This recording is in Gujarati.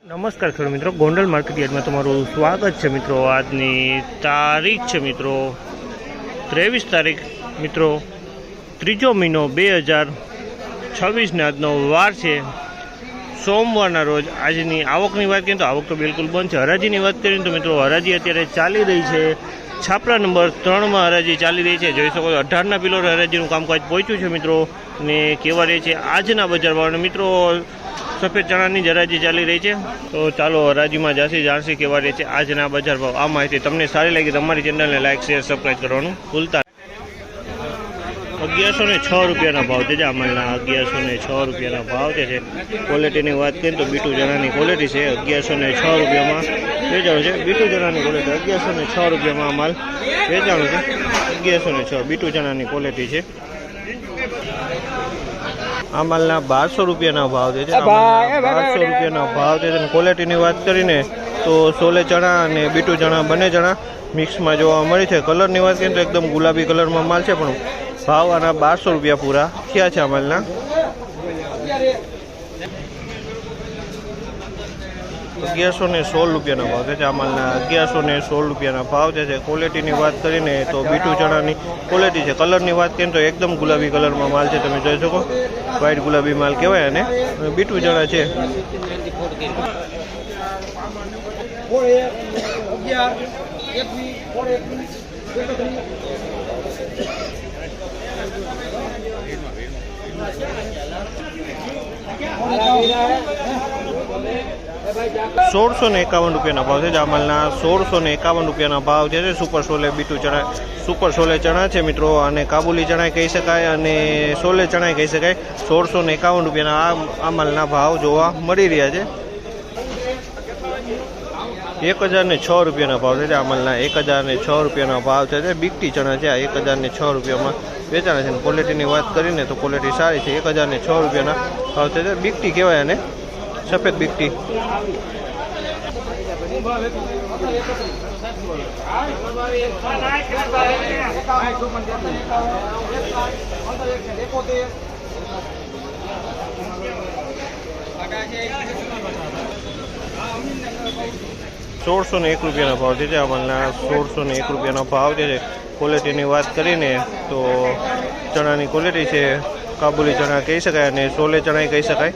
નમસ્કાર ખેડૂત મિત્રો, ગોંડલ માર્કેટ યાર્ડમાં તમારું સ્વાગત છે મિત્રો। આજની તારીખ છે મિત્રો 23 તારીખ મિત્રો, ત્રીજો મહિનો 2026 ને આજનો વાર છે સોમવારના રોજ। આજની આવકની વાત કરીએ તો આવક તો બિલકુલ બંધ છે। હરાજીની વાત કરીએ તો મિત્રો હરાજી અત્યારે ચાલી રહી છે। છાપરા નંબર 3 હરાજી ચાલી રહી છે। જોઈ શકો છો 18ના પિલોર હરાજીનું કામકાજ પહોંચ્યું છે મિત્રો। ને કેવા રહે છે આજના બજાર ભાવ મિત્રો। સફેદ ચણાની હરાજી ચાલી રહી છે, તો ચાલો હરાજીમાં જાસી જાણસી કેવા રહે છે આજના બજાર ભાવ। આ માહિતી તમને સારી લાગી તમારી ચેનલને લાઈક શેર સબસ્ક્રાઈબ કરવાનું ભૂલતા। 1106 રૂપિયાના ભાવ છે આ માલના। 1106 રૂપિયાના ભાવ છે। ક્વોલિટીની વાત કરીએ તો બીટુ ચણાની ક્વોલિટી છે। 1106 રૂપિયામાં વેચાણું છે બીટુ ચણાની ક્વોલિટી। 1106 રૂપિયામાં માલ વેચાણું છે। 1106 બીટુ ચણાની ક્વોલિટી છે। આ માલના 1200 રૂપિયાના ભાવ છે। 1200 રૂપિયાના ભાવ છે। ક્વોલિટીની વાત કરીને તો સોલે ચણા અને બીટુ ચણા બંને ચણા મિક્સમાં જોવા મળે છે। કલરની વાત કરીએ તો એકદમ ગુલાબી કલરમાં માલ છે, પણ ભાવ આના 1200 રૂપિયા પૂરા થયા છે આ માલના। 1116 રૂપિયાના ભાવ છે આ માલના। 1116 રૂપિયાના ભાવ છે। ક્વોલિટીની વાત કરીને તો બીટુ ચણાની ક્વોલિટી છે। કલરની વાત કરીએ તો એકદમ ગુલાબી કલરમાં માલ છે, તમે જોઈ શકો વ્હાઈટ ગુલાબી માલ કહેવાય અને બીટુ ચણા છે। ₹1651 રૂપિયાના ભાવ છે આ માલના। ₹1651 રૂપિયાના ભાવ છે। સુપર સોલે બીટુ ચણા, સુપર સોલે ચણા છે મિત્રો, અને કાબુલી ચણા કહી શકાય અને સોલે ચણા કહી શકાય। ₹1651 રૂપિયાના આ માલના ભાવ જોવા મળી રહ્યા છે। 1006 રૂપિયાના ભાવ છે આ માલના। 1006 રૂપિયાના ભાવ છે। બીકટી ચણા છે આ 1006 રૂપિયામાં વેચાણ છે। ક્વોલિટીની વાત કરીને તો ક્વોલિટી સારી છે। 1006 રૂપિયાના ભાવ છે। બીકટી કહેવાય અને સફેદ બીકટી। ₹1601 રૂપિયાના ભાવ છે આ માલના। ₹1601 રૂપિયાના ભાવ છે। ક્વોલિટીની વાત કરીને તો ચણાની ક્વોલિટી છે, કાબુલી ચણા કહી શકાય અને સોલે ચણા કહી શકાય।